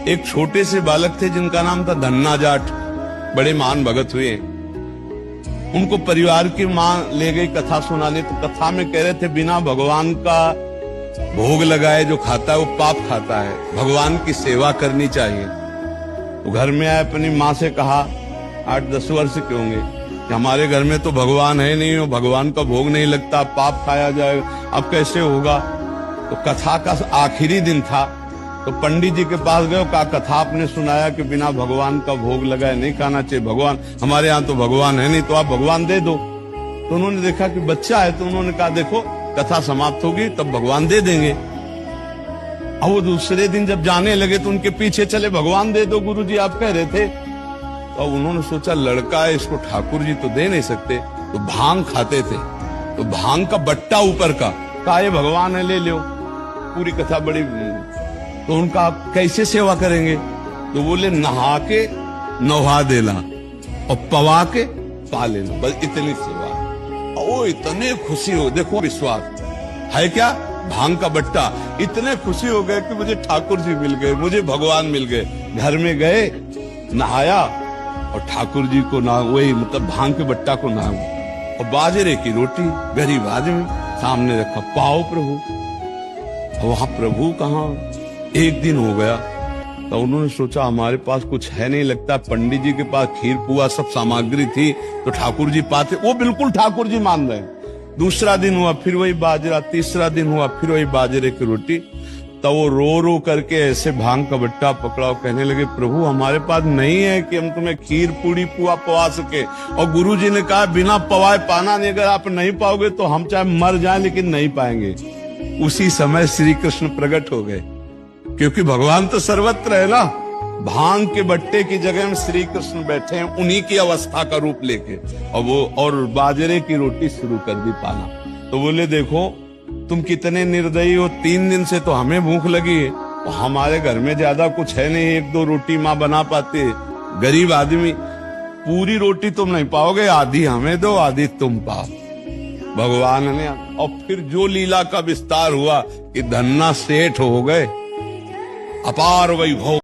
एक छोटे से बालक थे जिनका नाम था धन्ना जाट, बड़े महान भगत हुए। उनको परिवार की मां ले गई कथा सुनाने, तो कथा में कह रहे थे बिना भगवान का भोग लगाए जो खाता है वो पाप खाता है, भगवान की सेवा करनी चाहिए। तो घर में आए, अपनी माँ से कहा, 8-10 वर्ष के होंगे, कि हमारे घर में तो भगवान है नहीं, भगवान का भोग नहीं लगता, पाप खाया जाएगा, अब कैसे होगा। तो कथा का आखिरी दिन था, तो पंडित जी के पास गए, कहा कथा आपने सुनाया कि बिना भगवान का भोग लगाए नहीं खाना चाहिए, भगवान हमारे यहाँ तो भगवान है नहीं, तो आप भगवान दे दो। तो उन्होंने देखा कि बच्चा है, तो उन्होंने कहा देखो कथा समाप्त होगी तब भगवान दे देंगे। अब वो दूसरे दिन जब जाने लगे तो उनके पीछे चले, भगवान दे दो गुरुजी आप कह रहे थे। तो उन्होंने सोचा लड़का है, इसको ठाकुर जी तो दे नहीं सकते, तो भांग खाते थे, तो भांग का बट्टा ऊपर का, कहा ये भगवान है ले लो। पूरी कथा बड़ी, तो उनका कैसे सेवा करेंगे, तो बोले नहा के नहा देना और पवा के पा लेना, बस इतनी सेवा। ओ इतने खुशी हो, देखो विश्वास है क्या, भांग का बट्टा, इतने खुशी हो गए कि मुझे ठाकुर जी मिल गए, मुझे भगवान मिल गए। घर में गए, नहाया और ठाकुर जी को ना, वही मतलब भांग के बट्टा को ना, और बाजरे की रोटी, गरीब आदमी सामने रखा, पाओ प्रभु। वहां प्रभु कहाँ, एक दिन हो गया, तो उन्होंने सोचा हमारे पास कुछ है नहीं, लगता पंडित जी के पास खीर पुआ सब सामग्री थी तो ठाकुर जी पाते, वो बिल्कुल ठाकुर जी मान रहे। दूसरा दिन हुआ फिर वही बाजरा, तीसरा दिन हुआ फिर वही बाजरे की रोटी। तो वो रो रो करके ऐसे भांग का बट्टा पकड़ा, कहने लगे प्रभु हमारे पास नहीं है कि हम तुम्हें खीर पूड़ी पुआ पवा सके, और गुरु जी ने कहा बिना पवाए पाना नहीं, अगर आप नहीं पाओगे तो हम चाहे मर जाएं लेकिन नहीं पाएंगे। उसी समय श्री कृष्ण प्रकट हो गए, क्योंकि भगवान तो सर्वत्र है ना। भांग के बट्टे की जगह में श्री कृष्ण बैठे हैं, उन्हीं की अवस्था का रूप लेके, और वो और बाजरे की रोटी शुरू कर दी पाना। तो बोले देखो तुम कितने निर्दयी हो, 3 दिन से तो हमें भूख लगी है, और हमारे घर में ज्यादा कुछ है नहीं, 1-2 रोटी माँ बना पाते, गरीब आदमी, पूरी रोटी तुम नहीं पाओगे, आधी हमें दो आधी तुम पाओ। भगवान ने, और फिर जो लीला का विस्तार हुआ कि धन्ना सेठ हो गए, अपार वैभव।